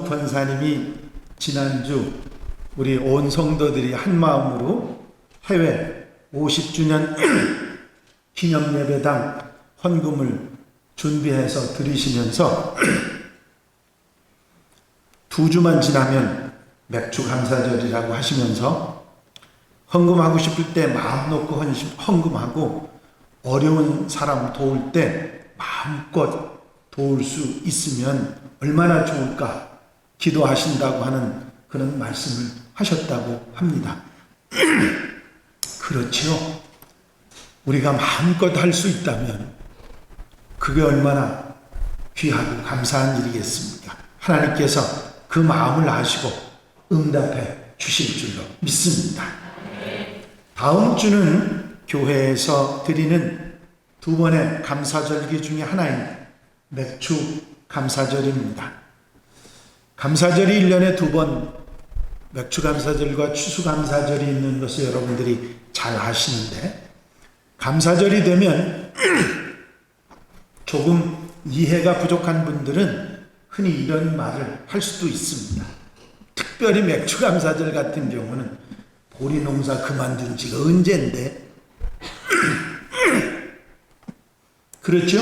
권사님이 지난주 우리 온 성도들이 한마음으로 해외 50주년 기념 예배당 헌금을 준비해서 드리시면서 2주만 지나면 맥주 감사절이라고 하시면서 헌금하고 싶을 때 마음 놓고 헌금하고 어려운 사람 도울 때 마음껏 도울 수 있으면 얼마나 좋을까 기도하신다고 하는 그런 말씀을 하셨다고 합니다. 그렇지요. 우리가 마음껏 할 수 있다면 그게 얼마나 귀하고 감사한 일이겠습니까? 하나님께서 그 마음을 아시고 응답해 주실 줄로 믿습니다. 다음 주는 교회에서 드리는 2번의 감사절기 중에 하나인 맥주 감사절입니다. 감사절이 1년에 2번 맥주 감사절과 추수 감사절이 있는 것을 여러분들이 잘 아시는데, 감사절이 되면 조금 이해가 부족한 분들은 흔히 이런 말을 할 수도 있습니다. 특별히 맥주 감사절 같은 경우는 보리 농사 그만둔 지가 언젠데 그렇죠?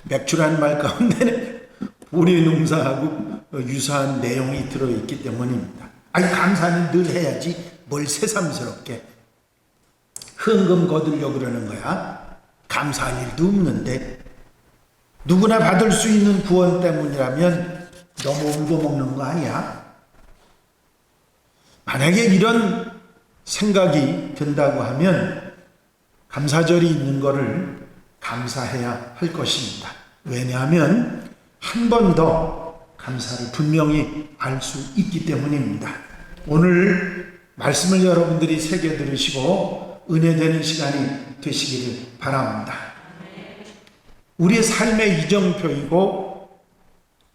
맥주라는 말 가운데는 보리 농사하고 유사한 내용이 들어있기 때문입니다. 아니, 감사는 늘 해야지 뭘 새삼스럽게 헌금 거두려고 그러는 거야. 감사할 일도 없는데. 누구나 받을 수 있는 구원 때문이라면 너무 울고 먹는 거 아니야? 만약에 이런 생각이 든다고 하면 감사절이 있는 거를 감사해야 할 것입니다. 왜냐하면 한 번 더 감사를 분명히 알 수 있기 때문입니다. 오늘 말씀을 여러분들이 새겨 들으시고 은혜되는 시간이 되시기를 바랍니다. 우리의 삶의 이정표이고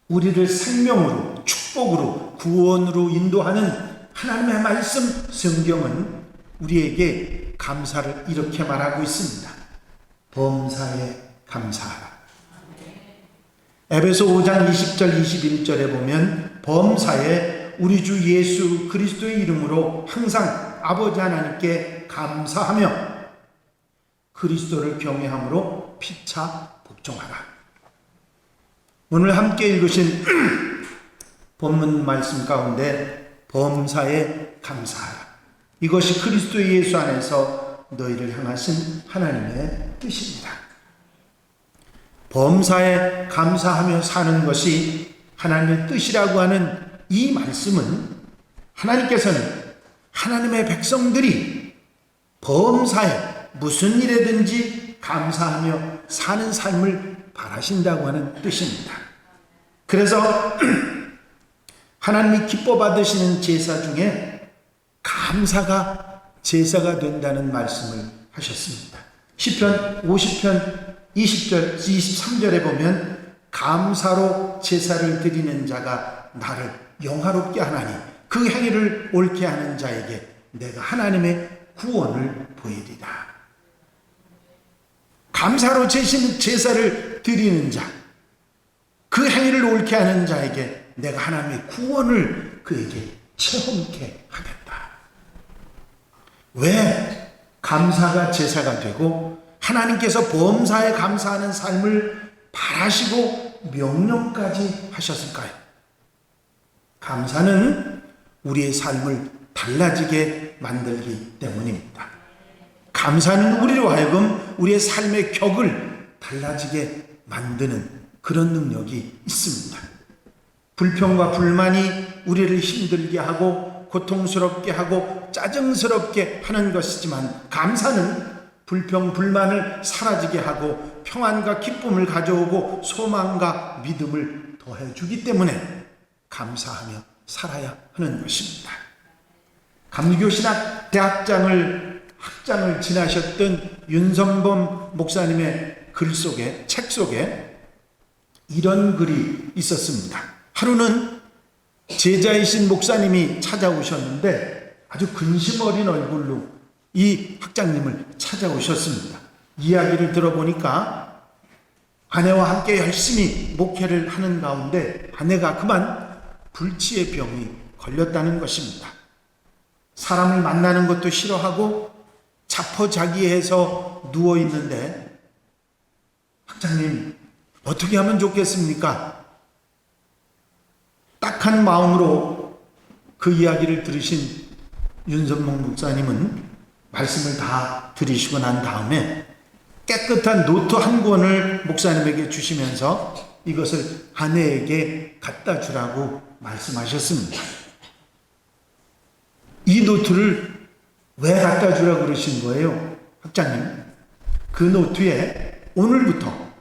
우리를 생명으로, 축복으로, 구원으로 인도하는 하나님의 말씀 성경은 우리에게 감사를 이렇게 말하고 있습니다. 범사에 감사하라. 에베소 5장 20절 21절에 보면 범사에 우리 주 예수 그리스도의 이름으로 항상 아버지 하나님께 감사하며 그리스도를 경외함으로 피차 복종하라. 오늘 함께 읽으신 본문 말씀 가운데 범사에 감사하라. 이것이 그리스도 예수 안에서 너희를 향하신 하나님의 뜻입니다. 범사에 감사하며 사는 것이 하나님의 뜻이라고 하는 이 말씀은 하나님께서는 하나님의 백성들이 범사에 무슨 일에든지 감사하며 사는 삶을 바라신다고 하는 뜻입니다. 그래서 하나님이 기뻐 받으시는 제사 중에 감사가 제사가 된다는 말씀을 하셨습니다. 시편 50편 20절 23절에 보면 감사로 제사를 드리는 자가 나를 영화롭게 하나니 그 행위를 옳게 하는 자에게 내가 하나님의 구원을 보이리라. 감사로 제사를 드리는 자, 그 행위를 옳게 하는 자에게 내가 하나님의 구원을 그에게 체험케 하겠다. 왜 감사가 제사가 되고 하나님께서 범사에 감사하는 삶을 바라시고 명령까지 하셨을까요? 감사는 우리의 삶을 달라지게 만들기 때문입니다. 감사는 우리로 하여금 우리의 삶의 격을 달라지게 만드는 그런 능력이 있습니다. 불평과 불만이 우리를 힘들게 하고 고통스럽게 하고 짜증스럽게 하는 것이지만 감사는 불평, 불만을 사라지게 하고 평안과 기쁨을 가져오고 소망과 믿음을 더해주기 때문에 감사하며 살아야 하는 것입니다. 감리교신학 학장을 지나셨던 윤선범 목사님의 책 속에 이런 글이 있었습니다. 하루는 제자이신 목사님이 찾아오셨는데 아주 근심 어린 얼굴로 이 학장님을 찾아오셨습니다. 이야기를 들어보니까 아내와 함께 열심히 목회를 하는 가운데 아내가 그만 불치의 병이 걸렸다는 것입니다. 사람을 만나는 것도 싫어하고 자포자기해서 누워 있는데, 학장님 어떻게 하면 좋겠습니까? 딱한 마음으로 그 이야기를 들으신 윤선목 목사님은 말씀을 다 들으시고 난 다음에 깨끗한 노트 한 권을 목사님에게 주시면서 이것을 아내에게 갖다 주라고 말씀하셨습니다. 이 노트를 왜 갖다 주라고 그러신 거예요? 학장님, 그 노트에 오늘부터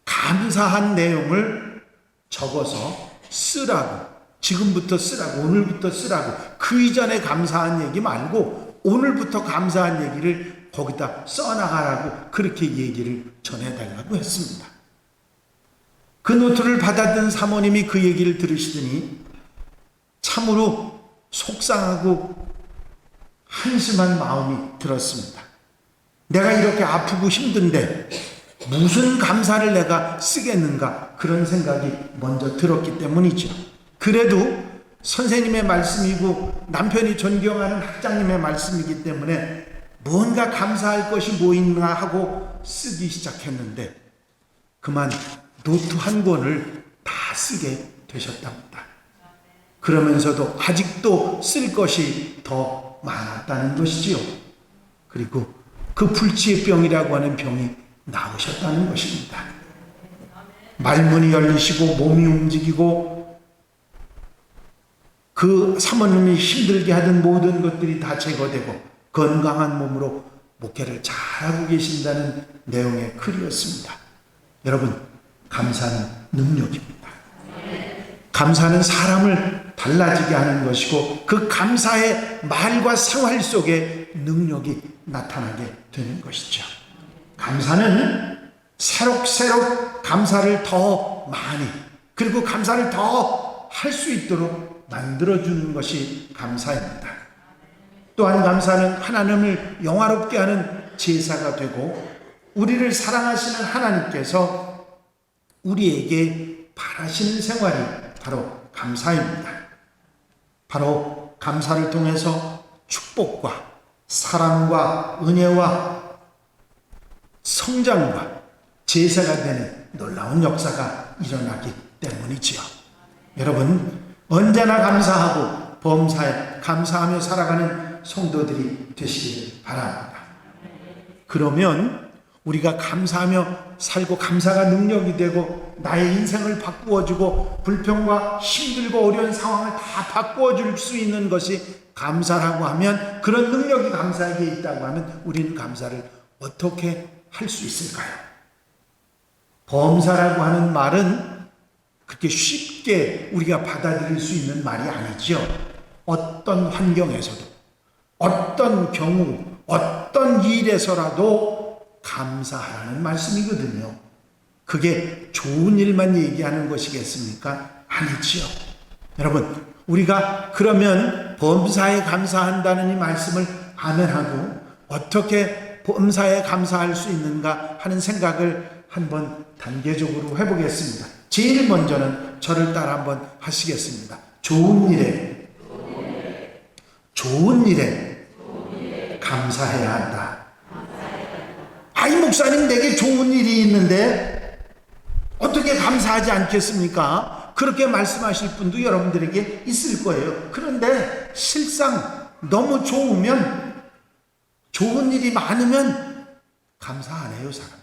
감사한 내용을 적어서 쓰라고, 지금부터 쓰라고, 오늘부터 쓰라고, 그 이전에 감사한 얘기 말고 오늘부터 감사한 얘기를 거기다 써나가라고 그렇게 얘기를 전해달라고 했습니다. 그 노트를 받았던 사모님이 그 얘기를 들으시더니 참으로 속상하고 한심한 마음이 들었습니다. 내가 이렇게 아프고 힘든데 무슨 감사를 내가 쓰겠는가, 그런 생각이 먼저 들었기 때문이죠. 그래도 선생님의 말씀이고 남편이 존경하는 학장님의 말씀이기 때문에 뭔가 감사할 것이 뭐 있나 하고 쓰기 시작했는데 그만 노트 한 권을 다 쓰게 되셨답니다. 그러면서도 아직도 쓸 것이 더 많았다는 것이지요. 그리고 그 불치의 병이라고 하는 병이 나으셨다는 것입니다. 말문이 열리시고 몸이 움직이고 그 사모님이 힘들게 하던 모든 것들이 다 제거되고 건강한 몸으로 목회를 잘하고 계신다는 내용의 글이었습니다. 여러분, 감사는 능력입니다. 감사는 사람을 달라지게 하는 것이고 그 감사의 말과 생활 속에 능력이 나타나게 되는 것이죠. 감사는 새록새록 감사를 더 많이, 그리고 감사를 더 할 수 있도록 만들어주는 것이 감사입니다. 또한 감사는 하나님을 영화롭게 하는 제사가 되고 우리를 사랑하시는 하나님께서 우리에게 바라시는 생활이 바로 감사입니다. 바로 감사를 통해서 축복과 사랑과 은혜와 성장과 제사가 되는 놀라운 역사가 일어나기 때문이지요. 여러분, 언제나 감사하고 범사에 감사하며 살아가는 성도들이 되시길 바랍니다. 그러면 우리가 감사하며 살고 감사가 능력이 되고 나의 인생을 바꾸어주고 불평과 힘들고 어려운 상황을 다 바꾸어줄 수 있는 것이 감사라고 하면, 그런 능력이 감사에게 있다고 하면 우리는 감사를 어떻게 할 수 있을까요? 범사라고 하는 말은 그렇게 쉽게 우리가 받아들일 수 있는 말이 아니죠. 어떤 환경에서도, 어떤 경우, 어떤 일에서라도 감사하라는 말씀이거든요. 그게 좋은 일만 얘기하는 것이겠습니까? 아니지요. 여러분, 우리가 그러면 범사에 감사한다는 이 말씀을 아멘하고 어떻게 범사에 감사할 수 있는가 하는 생각을 한번 단계적으로 해보겠습니다. 제일 먼저는 저를 따라 한번 하시겠습니다. 좋은 일에 감사해야 한다. 아이, 목사님, 내게 좋은 일이 있는데 어떻게 감사하지 않겠습니까? 그렇게 말씀하실 분도 여러분들에게 있을 거예요. 그런데 실상 너무 좋으면, 좋은 일이 많으면 감사 안 해요, 사람들이.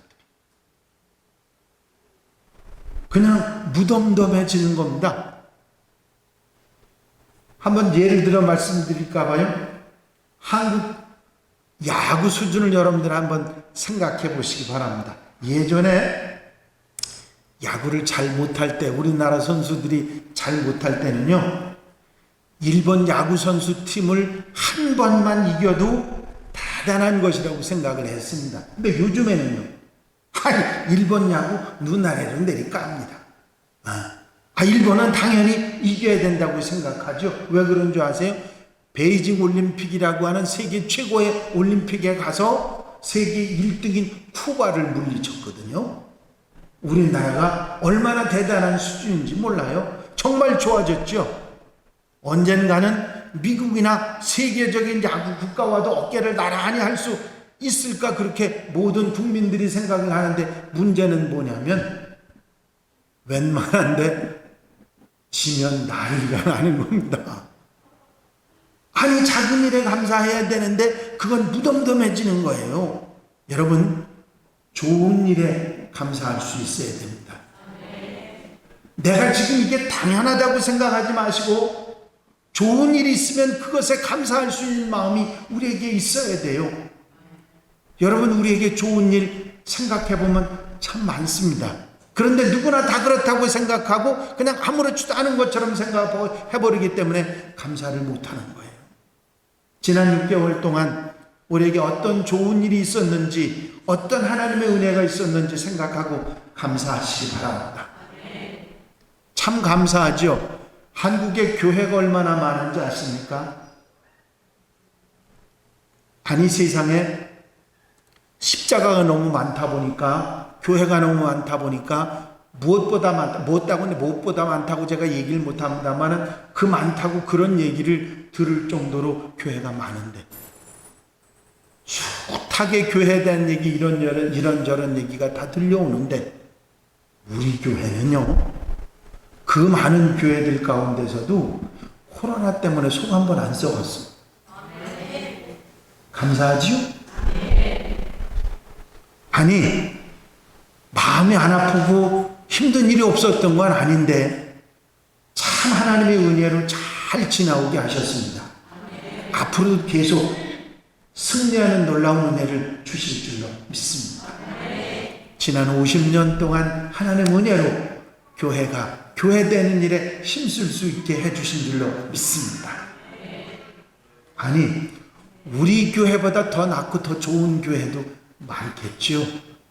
그냥 무덤덤해지는 겁니다. 한번 예를 들어 말씀드릴까 봐요. 한국 야구 수준을 여러분들 한번 생각해 보시기 바랍니다. 예전에 야구를 잘 못할 때, 우리나라 선수들이 잘 못할 때는요, 일본 야구 선수 팀을 한 번만 이겨도 대단한 것이라고 생각을 했습니다. 근데 요즘에는요, 일본 야구 눈 아래로 내리깝니다. 일본은 당연히 이겨야 된다고 생각하죠. 왜 그런 줄 아세요? 베이징 올림픽이라고 하는 세계 최고의 올림픽에 가서 세계 1등인 쿠바를 물리쳤거든요. 우리나라가 얼마나 대단한 수준인지 몰라요. 정말 좋아졌죠. 언젠가는 미국이나 세계적인 야구 국가와도 어깨를 나란히 할 수 있을까 그렇게 모든 국민들이 생각을 하는데 문제는 뭐냐면 웬만한데 지면 난리가 나는 겁니다. 아니 작은 일에 감사해야 되는데 그건 무덤덤해지는 거예요. 여러분 좋은 일에 감사할 수 있어야 됩니다. 내가 지금 이게 당연하다고 생각하지 마시고 좋은 일이 있으면 그것에 감사할 수 있는 마음이 우리에게 있어야 돼요. 여러분 우리에게 좋은 일 생각해보면 참 많습니다. 그런데 누구나 다 그렇다고 생각하고 그냥 아무렇지도 않은 것처럼 생각해버리기 때문에 감사를 못하는 거예요. 지난 6개월 동안 우리에게 어떤 좋은 일이 있었는지 어떤 하나님의 은혜가 있었는지 생각하고 감사하시기 바랍니다. 참 감사하죠. 한국에 교회가 얼마나 많은지 아십니까? 아니 세상에 십자가가 너무 많다 보니까 교회가 너무 많다 보니까 무엇보다 많다고 제가 얘기를 못합니다만 그 많다고 그런 얘기를 들을 정도로 교회가 많은데 숱하게 교회에 대한 얘기 이런저런 얘기가 다 들려오는데 우리 교회는요 그 많은 교회들 가운데서도 코로나 때문에 속 한 번 안 썩었어요. 감사하지요? 아니 마음이 안 아프고 힘든 일이 없었던 건 아닌데 참 하나님의 은혜로 잘 지나오게 하셨습니다. 앞으로도 계속 승리하는 놀라운 은혜를 주실 줄로 믿습니다. 지난 50년 동안 하나님의 은혜로 교회가 교회되는 일에 힘쓸 수 있게 해주신 줄로 믿습니다. 아니 우리 교회보다 더 낫고 더 좋은 교회도 많겠죠.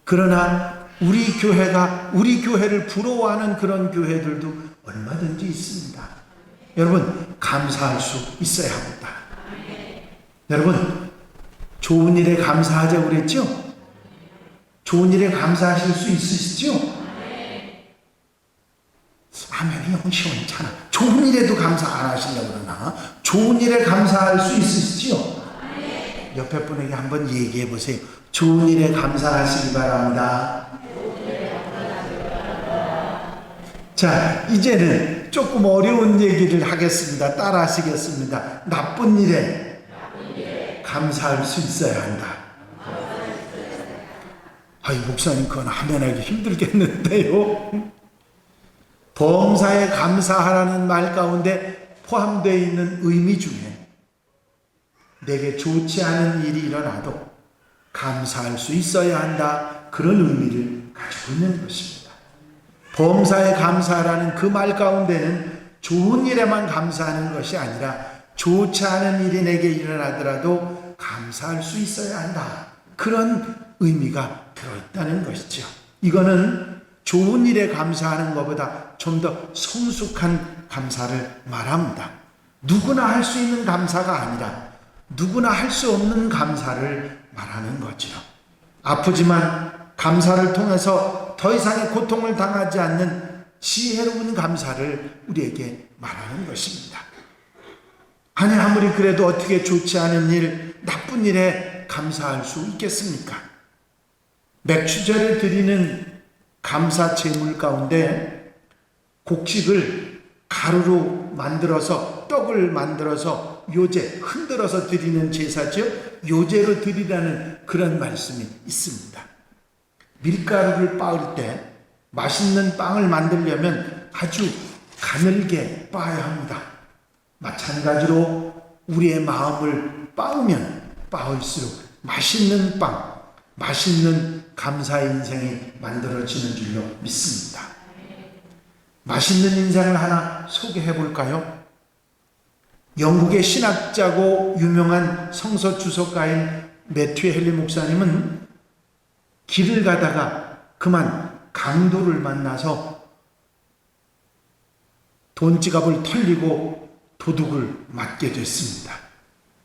그러나 우리 교회가 우리 교회를 부러워하는 그런 교회들도 얼마든지 있습니다. 여러분 감사할 수 있어야 합니다. 여러분 좋은 일에 감사하자고 그랬죠? 좋은 일에 감사하실 수 있으시죠? 아멘이 영 시원찮아. 좋은 일에도 감사 안 하시려고 그러나 좋은 일에 감사할 수 있으시죠? 옆에 분에게 한번 얘기해 보세요. 좋은 일에 감사하시기 바랍니다. 자, 이제는 조금 어려운 얘기를 하겠습니다. 따라 하시겠습니다. 나쁜 일에 감사할 수 있어야 한다. 아이 목사님 그건 아멘하기 힘들겠는데요. 범사에 감사하라는 말 가운데 포함되어 있는 의미 중에 내게 좋지 않은 일이 일어나도 감사할 수 있어야 한다. 그런 의미를 가지고 있는 것입니다. 범사에 감사하라는 그 말 가운데는 좋은 일에만 감사하는 것이 아니라 좋지 않은 일이 내게 일어나더라도 감사할 수 있어야 한다. 그런 의미가 들어있다는 것이죠. 이거는 좋은 일에 감사하는 것보다 좀 더 성숙한 감사를 말합니다. 누구나 할 수 있는 감사가 아니라 누구나 할 수 없는 감사를 말하는 거죠. 아프지만 감사를 통해서 더 이상의 고통을 당하지 않는 지혜로운 감사를 우리에게 말하는 것입니다. 아니 아무리 그래도 어떻게 좋지 않은 일, 나쁜 일에 감사할 수 있겠습니까? 맥주절에 드리는 감사 제물 가운데 곡식을 가루로 만들어서 떡을 만들어서 요제 흔들어서 드리는 제사죠. 요제로 드리라는 그런 말씀이 있습니다. 밀가루를 빻을 때 맛있는 빵을 만들려면 아주 가늘게 빻아야 합니다. 마찬가지로 우리의 마음을 빻으면 빻을수록 맛있는 빵, 맛있는 감사의 인생이 만들어지는 줄로 믿습니다. 맛있는 인생을 하나 소개해 볼까요? 영국의 신학자고 유명한 성서 주석가인 매튜 헨리 목사님은 길을 가다가 그만 강도를 만나서 돈지갑을 털리고 도둑을 맞게 됐습니다.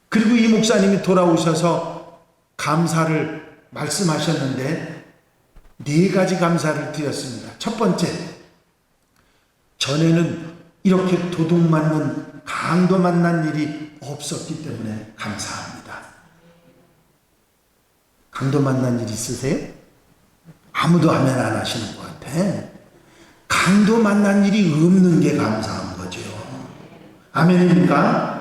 그리고 이 목사님이 돌아오셔서 감사를 말씀하셨는데 4가지 감사를 드렸습니다. 첫 번째, 전에는 이렇게 도둑 맞는 강도 만난 일이 없었기 때문에 감사합니다. 강도 만난 일 있으세요? 아무도 하면 안 하시는 것 같아. 강도 만난 일이 없는 게 감사한 거죠. 아멘입니까?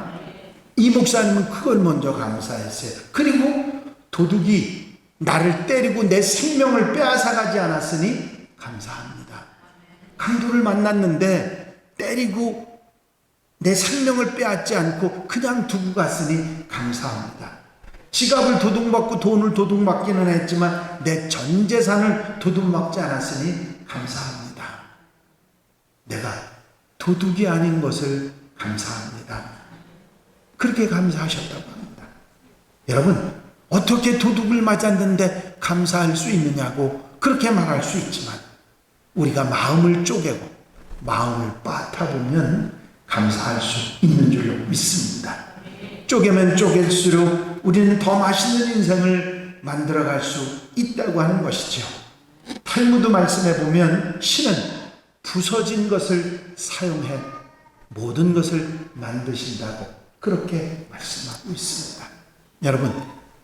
이 목사님은 그걸 먼저 감사했어요. 그리고 도둑이 나를 때리고 내 생명을 빼앗아가지 않았으니 감사합니다. 강도를 만났는데 때리고 내 생명을 빼앗지 않고 그냥 두고 갔으니 감사합니다. 지갑을 도둑맞고 돈을 도둑맞기는 했지만 내 전 재산을 도둑맞지 않았으니 감사합니다. 내가 도둑이 아닌 것을 감사합니다. 그렇게 감사하셨다고 합니다. 여러분, 어떻게 도둑을 맞았는데 감사할 수 있느냐고 그렇게 말할 수 있지만 우리가 마음을 쪼개고 마음을 빠타보면 감사할 수 있는 줄로 믿습니다. 쪼개면 쪼갤수록 우리는 더 맛있는 인생을 만들어갈 수 있다고 하는 것이죠. 탈무드 말씀에 보면 신은 부서진 것을 사용해 모든 것을 만드신다고 그렇게 말씀하고 있습니다. 여러분,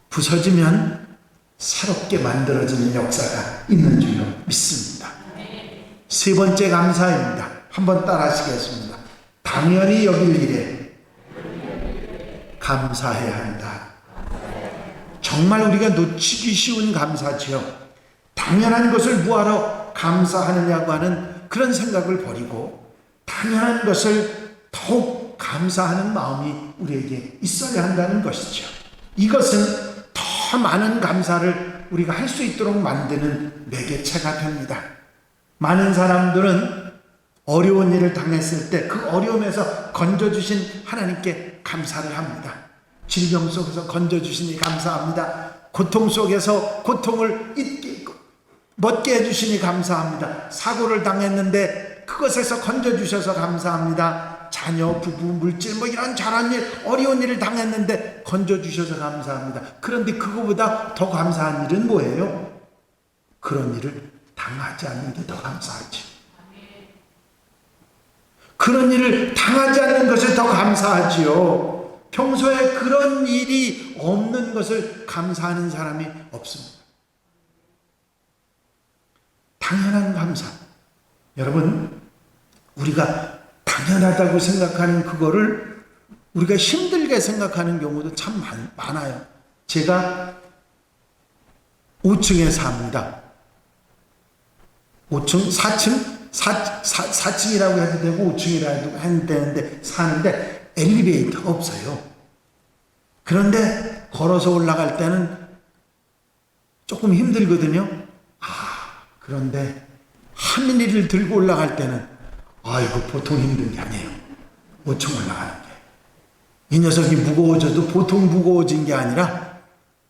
부서지면 새롭게 만들어지는 역사가 있는 줄로 믿습니다. 세 번째 감사입니다. 한번 따라 하시겠습니다. 당연히 여길 일에 감사해야 한다. 정말 우리가 놓치기 쉬운 감사지요. 당연한 것을 뭐하러 감사하느냐고 하는 그런 생각을 버리고 당연한 것을 더욱 감사하는 마음이 우리에게 있어야 한다는 것이죠. 이것은 더 많은 감사를 우리가 할 수 있도록 만드는 매개체가 됩니다. 많은 사람들은 어려운 일을 당했을 때 그 어려움에서 건져주신 하나님께 감사를 합니다. 질병 속에서 건져주시니 감사합니다. 고통 속에서 고통을 멋게 해주시니 감사합니다. 사고를 당했는데 그것에서 건져주셔서 감사합니다. 자녀, 부부, 물질 이런 잘한 일, 어려운 일을 당했는데 건져주셔서 감사합니다. 그런데 그거보다 더 감사한 일은 뭐예요? 그런 일을 당하지 않는 게 더 감사하지. 그런 일을 당하지 않는 것을 더 감사하지요. 평소에 그런 일이 없는 것을 감사하는 사람이 없습니다. 당연한 감사. 여러분, 우리가 당연하다고 생각하는 그거를 우리가 힘들게 생각하는 경우도 참 많아요. 제가 5층에 삽니다. 5층, 4층이라고 해도 되고 5층이라도 해도 되는데 사는데 엘리베이터가 없어요. 그런데 걸어서 올라갈 때는 조금 힘들거든요. 그런데 하민이를 들고 올라갈 때는 이거 보통 힘든 게 아니에요. 5층 올라가는 게. 이 녀석이 무거워져도 보통 무거워진 게 아니라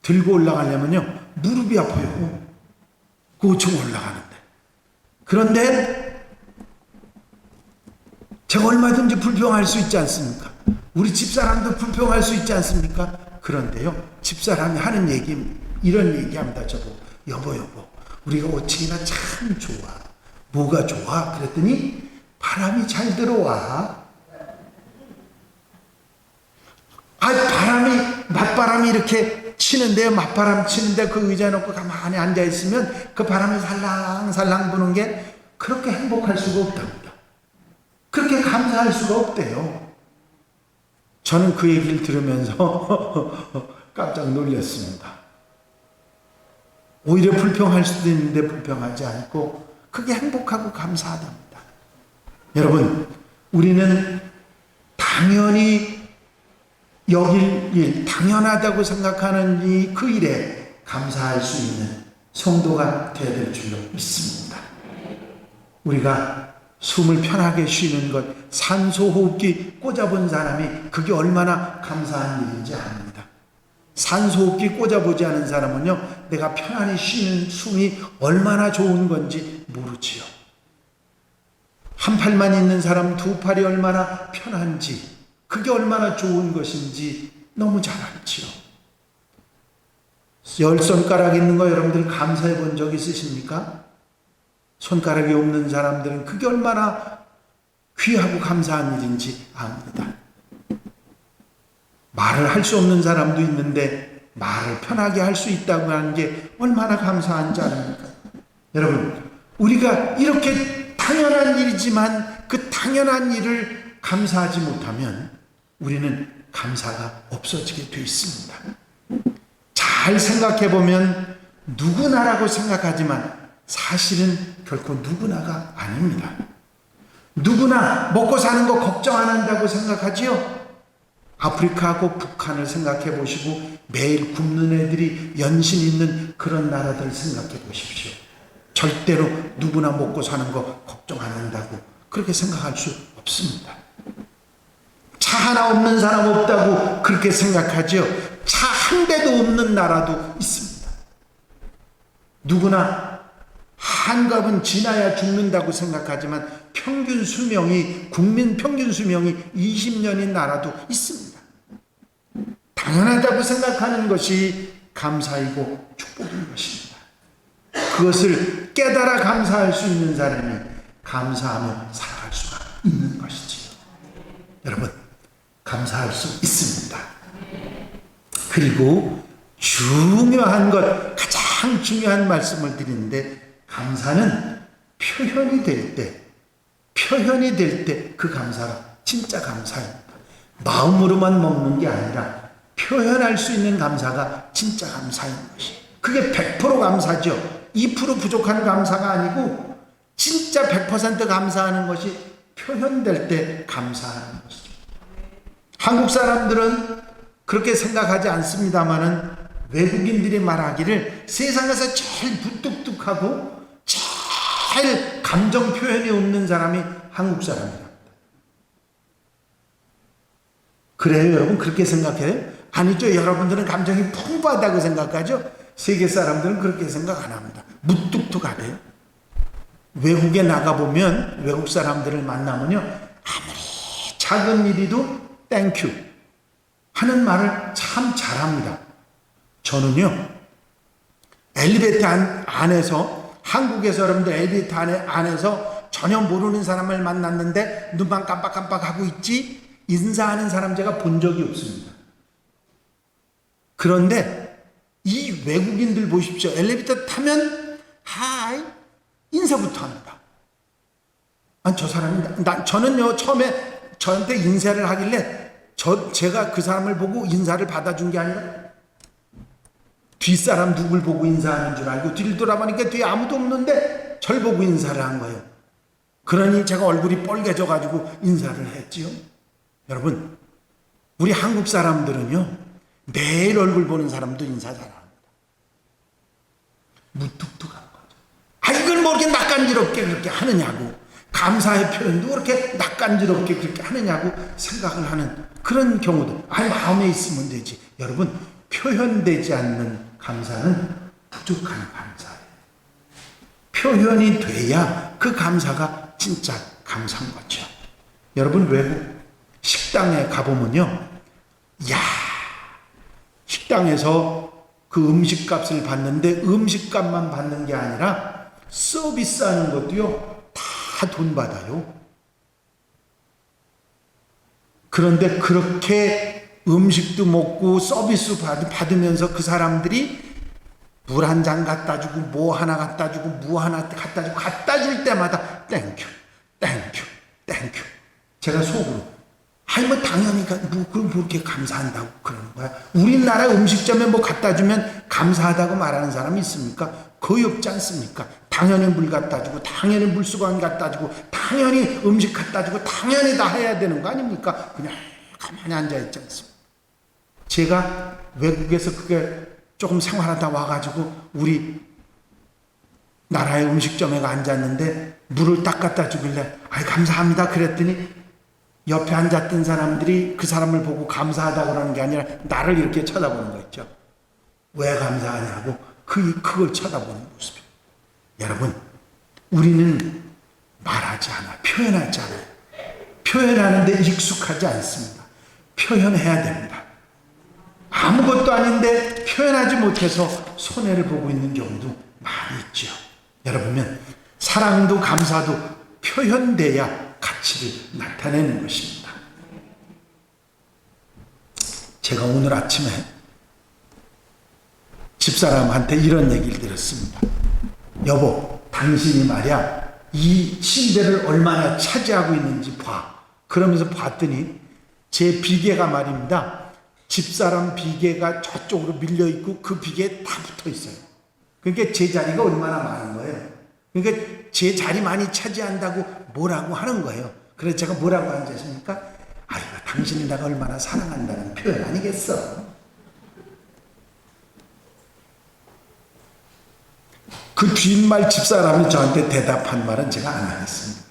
들고 올라가려면요 무릎이 아파요. 그 5층 올라가는데. 그런데 제가 얼마든지 불평할 수 있지 않습니까? 우리 집사람도 불평할 수 있지 않습니까? 그런데요 집사람이 하는 얘기 이런 얘기합니다. 저보고 여보 우리가 5층이나 참 좋아. 뭐가 좋아? 그랬더니 바람이 잘 들어와. 맞바람이 이렇게 치는데 맞바람 치는데 그 의자에 놓고 가만히 앉아있으면 그 바람이 살랑살랑 부는 게 그렇게 행복할 수가 없답니다. 그렇게 감사할 수가 없대요. 저는 그 얘기를 들으면서 깜짝 놀랐습니다. 오히려 불평할 수도 있는데 불평하지 않고 그게 행복하고 감사하답니다. 여러분, 우리는 당연히 여길 일, 당연하다고 생각하는 그 일에 감사할 수 있는 성도가 되어야 될 줄로 믿습니다. 우리가 숨을 편하게 쉬는 것, 산소호흡기 꽂아본 사람이 그게 얼마나 감사한 일인지 압니다. 산소호흡기 꽂아보지 않은 사람은요, 내가 편안히 쉬는 숨이 얼마나 좋은 건지 모르지요. 한 팔만 있는 사람 두 팔이 얼마나 편한지, 그게 얼마나 좋은 것인지 너무 잘 알지요. 10손가락 있는 거 여러분들 감사해 본 적 있으십니까? 손가락이 없는 사람들은 그게 얼마나 귀하고 감사한 일인지 압니다. 말을 할 수 없는 사람도 있는데 말을 편하게 할 수 있다고 하는 게 얼마나 감사한지 아닙니까? 여러분, 우리가 이렇게 당연한 일이지만 그 당연한 일을 감사하지 못하면 우리는 감사가 없어지게 돼 있습니다. 잘 생각해 보면 누구나라고 생각하지만 사실은 결코 누구나가 아닙니다. 누구나 먹고 사는 거 걱정 안 한다고 생각하지요? 아프리카하고 북한을 생각해 보시고 매일 굶는 애들이 연신 있는 그런 나라들 생각해 보십시오. 절대로 누구나 먹고 사는 거 걱정 안 한다고 그렇게 생각할 수 없습니다. 차 하나 없는 사람 없다고 그렇게 생각하죠. 차 한 대도 없는 나라도 있습니다. 누구나 한갑은 지나야 죽는다고 생각하지만 국민 평균 수명이 20년인 나라도 있습니다. 당연하다고 생각하는 것이 감사이고 축복인 것입니다. 그것을 깨달아 감사할 수 있는 사람이 감사하며 살아갈 수가 있는 것이지요. 여러분, 감사할 수 있습니다. 그리고 중요한 것, 가장 중요한 말씀을 드리는데, 감사는 표현이 될 때 그 감사가 진짜 감사입니다. 마음으로만 먹는 게 아니라 표현할 수 있는 감사가 진짜 감사인 것이. 그게 100% 감사죠. 2% 부족한 감사가 아니고 진짜 100% 감사하는 것이 표현될 때 감사하는 것이죠. 한국 사람들은 그렇게 생각하지 않습니다만은 외국인들이 말하기를 세상에서 제일 무뚝뚝하고 제일 감정 표현이 없는 사람이 한국 사람이랍니다. 그래요, 여러분? 그렇게 생각해요? 아니죠. 여러분들은 감정이 풍부하다고 생각하죠? 세계 사람들은 그렇게 생각 안 합니다. 무뚝뚝하대요. 외국에 나가보면 외국 사람들을 만나면요, 아무리 작은 일이도 땡큐 하는 말을 참 잘합니다. 저는요, 엘리베이터 안에서, 한국에서 여러분들 엘리베이터 안에서 전혀 모르는 사람을 만났는데 눈만 깜빡깜빡하고 있지 인사하는 사람 제가 본 적이 없습니다. 그런데 이 외국인들 보십시오. 엘리베이터 타면 하이 인사부터 합니다. 아니, 저 사람이 저는요, 처음에 저한테 인사를 하길래 제가 그 사람을 보고 인사를 받아준 게 아니라 뒷사람 누굴 보고 인사하는 줄 알고 뒤를 돌아보니까 뒤에 아무도 없는데 절 보고 인사를 한 거예요. 그러니 제가 얼굴이 뻘개져 가지고 인사를 했지요. 여러분, 우리 한국 사람들은요, 매일 얼굴 보는 사람도 인사 잘합니다. 무뚝뚝한 거죠. 아, 이걸 뭐 이렇게 낯간지럽게 그렇게 하느냐고, 감사의 표현도 그렇게 낯간지럽게 그렇게 하느냐고 생각을 하는 그런 경우도, 아니, 마음에 있으면 되지. 여러분, 표현되지 않는 감사는 부족한 감사예요. 표현이 돼야 그 감사가 진짜 감사인 거죠. 여러분, 외국 식당에 가보면요, 야, 식당에서 그 음식값을 받는데 음식값만 받는 게 아니라 서비스하는 것도요, 다 돈 받아요. 그런데 그렇게 음식도 먹고 서비스 받으면서 그 사람들이 물 한 잔 갖다 주고 뭐 하나 갖다 주고 뭐 하나 갖다 주고 갖다 줄 때마다 땡큐 땡큐 땡큐. 제가 속으로 아니 뭐 당연히 그걸 그렇게 감사한다고 그러는 거야. 우리나라 음식점에 뭐 갖다 주면 감사하다고 말하는 사람이 있습니까? 거의 없지 않습니까? 당연히 물 갖다 주고 당연히 물수건 갖다 주고 당연히 음식 갖다 주고 당연히 다 해야 되는 거 아닙니까? 그냥 가만히 앉아있지 않습니까? 제가 외국에서 그게 조금 생활하다 와가지고 우리 나라의 음식점에 앉았는데 물을 딱 갖다 주길래 아이 감사합니다 그랬더니 옆에 앉았던 사람들이 그 사람을 보고 감사하다고 그러는 게 아니라 나를 이렇게 쳐다보는 거 있죠. 왜 감사하냐고 그걸 쳐다보는 모습이에요. 여러분, 우리는 말하지 않아, 표현하지 않아요. 표현하는데 익숙하지 않습니다. 표현해야 됩니다. 아무것도 아닌데 표현하지 못해서 손해를 보고 있는 경우도 많이 있죠. 여러분, 사랑도 감사도 표현돼야 같이 가치를 나타내는 것입니다. 제가 오늘 아침에 집사람한테 이런 얘기를 들었습니다. 여보, 당신이 말이야 이 침대를 얼마나 차지하고 있는지 봐. 그러면서 봤더니 제 비계가 말입니다. 집사람 비계가 저쪽으로 밀려 있고 그 비계에 다 붙어 있어요. 그러니까 제 자리가 얼마나 많은 거예요. 그러니까 제 자리 많이 차지한다고 뭐라고 하는 거예요. 그래서 제가 뭐라고 하는지 아십니까? 아이고, 당신이 내가 얼마나 사랑한다는 표현 아니겠어. 그 뒷말 집사람이 저한테 대답한 말은 제가 안 하겠습니다.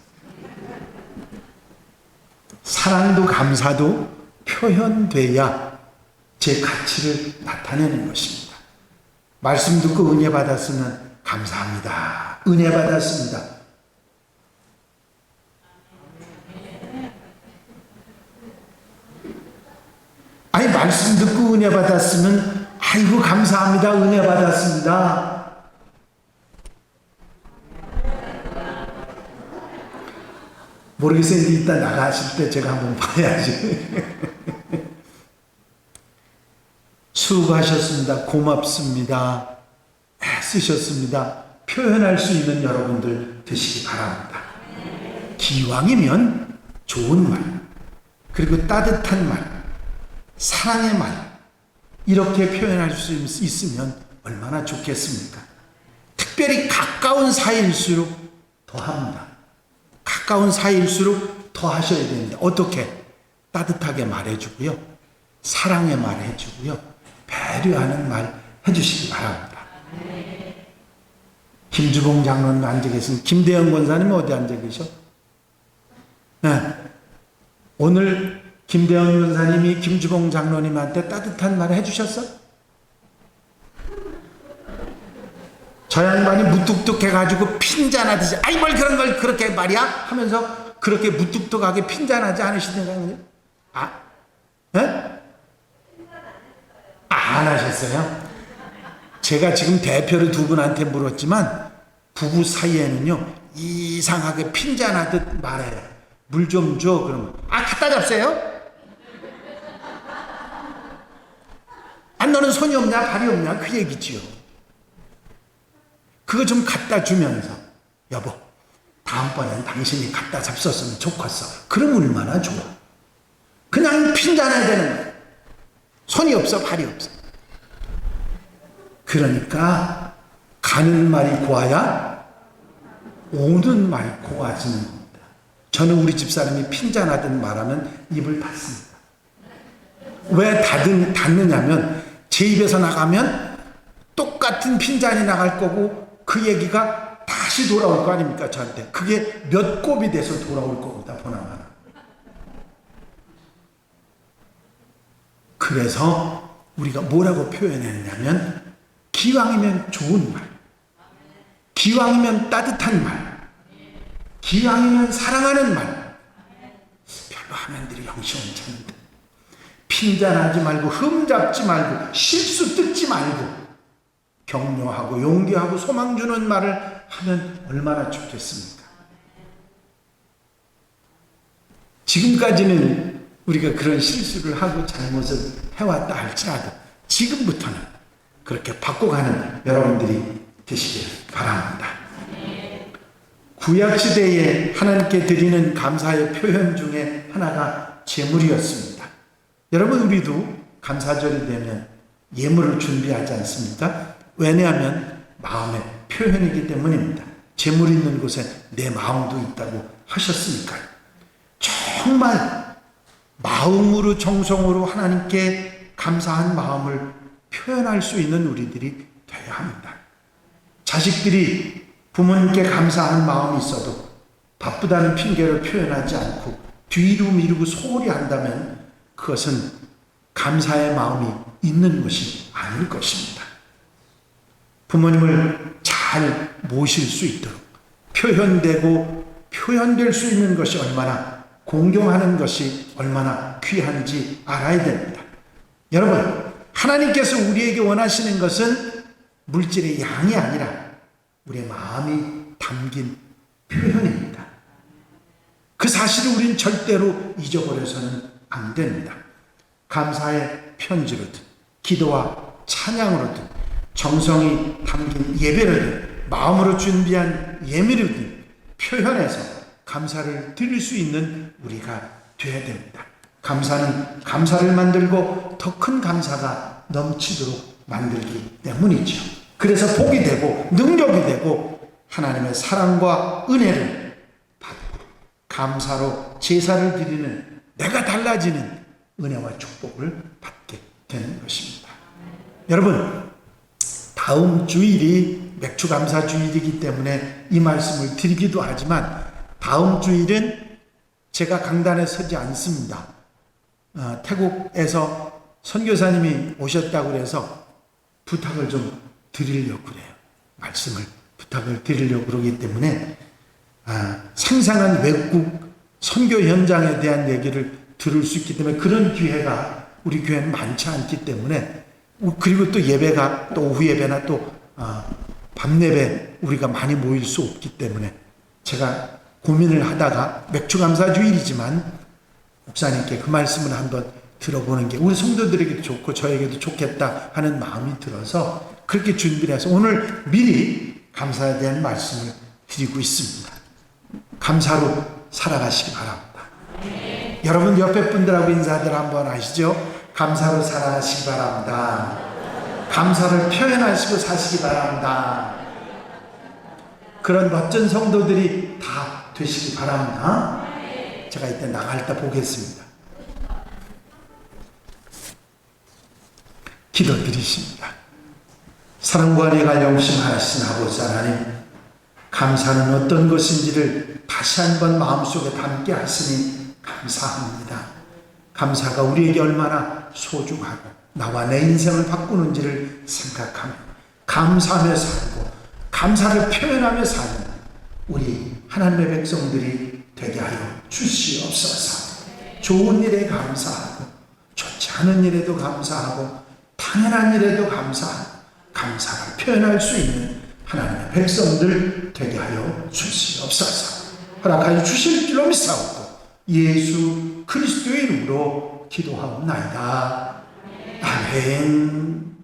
사랑도 감사도 표현돼야 제 가치를 나타내는 것입니다. 말씀 듣고 은혜 받았으면 감사합니다. 은혜 받았습니다. 아니, 말씀 듣고 은혜 받았으면 아이고 감사합니다. 은혜 받았습니다. 모르겠어요. 이따 나가실 때 제가 한번 봐야지. 수고하셨습니다. 고맙습니다. 애쓰셨습니다. 표현할 수 있는 여러분들 되시기 바랍니다. 기왕이면 좋은 말, 그리고 따뜻한 말, 사랑의 말, 이렇게 표현할 수 있으면 얼마나 좋겠습니까? 특별히 가까운 사이일수록 더 합니다. 가까운 사이일수록 더 하셔야 됩니다. 어떻게? 따뜻하게 말해주고요. 사랑의 말 해주고요. 배려하는 말 해주시기 바랍니다. 김주봉 장로님 앉아 계신 김대영 권사님 어디 앉아 계셔? 네. 오늘 김대영 권사님이 김주봉 장로님한테 따뜻한 말 해주셨어? 저 양반이 무뚝뚝해가지고 핀잔하듯이 아이 뭘 그런 걸 그렇게 말이야? 하면서 그렇게 무뚝뚝하게 핀잔하지 않으시던가요? 네? 안 하셨어요? 제가 지금 대표를 두 분한테 물었지만 부부 사이에는요 이상하게 핀잔하듯 말해요. 물 좀 줘. 그러면 갖다 잡세요? 너는 손이 없냐 발이 없냐 그 얘기지요. 그거 좀 갖다 주면서 여보 다음번엔 당신이 갖다 잡섰으면 좋겠어. 그럼 얼마나 좋아. 그냥 핀잔해야 되는 거야. 손이 없어 발이 없어. 그러니까 가는 말이 고와야 오는 말이 고와지는 겁니다. 저는 우리 집사람이 핀잔하듯 말하면 입을 닫습니다. 왜 닫느냐면 제 입에서 나가면 똑같은 핀잔이 나갈 거고 그 얘기가 다시 돌아올 거 아닙니까 저한테. 그게 몇 곱이 돼서 돌아올 겁니다 보나마나. 그래서 우리가 뭐라고 표현했냐면 기왕이면 좋은 말, 기왕이면 따뜻한 말, 기왕이면 사랑하는 말. 별로 하면들이 영시원찮은데 핀잔하지 말고 흠잡지 말고 실수 뜯지 말고 격려하고 용기하고 소망 주는 말을 하면 얼마나 좋겠습니까? 지금까지는 우리가 그런 실수를 하고 잘못을 해왔다 할지라도 지금부터는 그렇게 바꿔가는 여러분들이 되시길 바랍니다. 구약시대에 하나님께 드리는 감사의 표현 중에 하나가 제물이었습니다. 여러분 우리도 감사절이 되면 예물을 준비하지 않습니까? 왜냐하면 마음의 표현이기 때문입니다. 제물 있는 곳에 내 마음도 있다고 하셨으니까요. 정말 마음으로 정성으로 하나님께 감사한 마음을 표현할 수 있는 우리들이 되어야 합니다. 자식들이 부모님께 감사한 마음이 있어도 바쁘다는 핑계를 표현하지 않고 뒤로 미루고 소홀히 한다면 그것은 감사의 마음이 있는 것이 아닐 것입니다. 부모님을 잘 모실 수 있도록 표현되고 표현될 수 있는 것이 얼마나 공경하는 것이 얼마나 귀한지 알아야 됩니다. 여러분, 하나님께서 우리에게 원하시는 것은 물질의 양이 아니라 우리의 마음이 담긴 표현입니다. 그 사실을 우린 절대로 잊어버려서는 안 됩니다. 감사의 편지로든 기도와 찬양으로든 정성이 담긴 예배로든 마음으로 준비한 예물이든 표현해서 감사를 드릴 수 있는 우리가 되어야 됩니다. 감사는 감사를 만들고 더 큰 감사가 넘치도록 만들기 때문이죠. 그래서 복이 되고 능력이 되고 하나님의 사랑과 은혜를 받고 감사로 제사를 드리는 내가 달라지는 은혜와 축복을 받게 되는 것입니다. 여러분, 다음 주일이 맥주감사 주일이기 때문에 이 말씀을 드리기도 하지만 다음 주일은 제가 강단에 서지 않습니다. 태국에서 선교사님이 오셨다고 해서 부탁을 좀 드리려고 그래요. 말씀을 부탁을 드리려고 그러기 때문에 생생한 외국 선교 현장에 대한 얘기를 들을 수 있기 때문에 그런 기회가 우리 교회는 많지 않기 때문에 그리고 또 예배가 또 오후 예배나 또 밤 예배 우리가 많이 모일 수 없기 때문에 제가 고민을 하다가 맥주감사 주일이지만 목사님께 그 말씀을 한번 들어보는 게 우리 성도들에게도 좋고 저에게도 좋겠다 하는 마음이 들어서 그렇게 준비를 해서 오늘 미리 감사에 대한 말씀을 드리고 있습니다. 감사로 살아가시기 바랍니다. 여러분 옆에 분들하고 인사들 한번 하시죠. 감사로 살아가시기 바랍니다. 감사를 표현하시고 사시기 바랍니다. 그런 멋진 성도들이 다 되시기 바랍니다. 제가 이때 나갈 때 보겠습니다. 기도드리십니다. 사랑과 은혜가 영심하신 아버지 하나님, 감사는 어떤 것인지를 다시 한번 마음속에 담게 하시니 감사합니다. 감사가 우리에게 얼마나 소중하고 나와 내 인생을 바꾸는지를 생각하며 감사하며 살고 감사를 표현하며 사는 우리 하나님의 백성들이 되게 하여 주시옵소서. 좋은 일에 감사하고 좋지 않은 일에도 감사하고 당연한 일에도 감사하고 감사를 표현할 수 있는 하나님의 백성들 되게 하여 주시옵소서. 허락하여 주실 줄로 믿사옵고 예수 그리스도의 이름으로 기도하옵나이다. 아멘.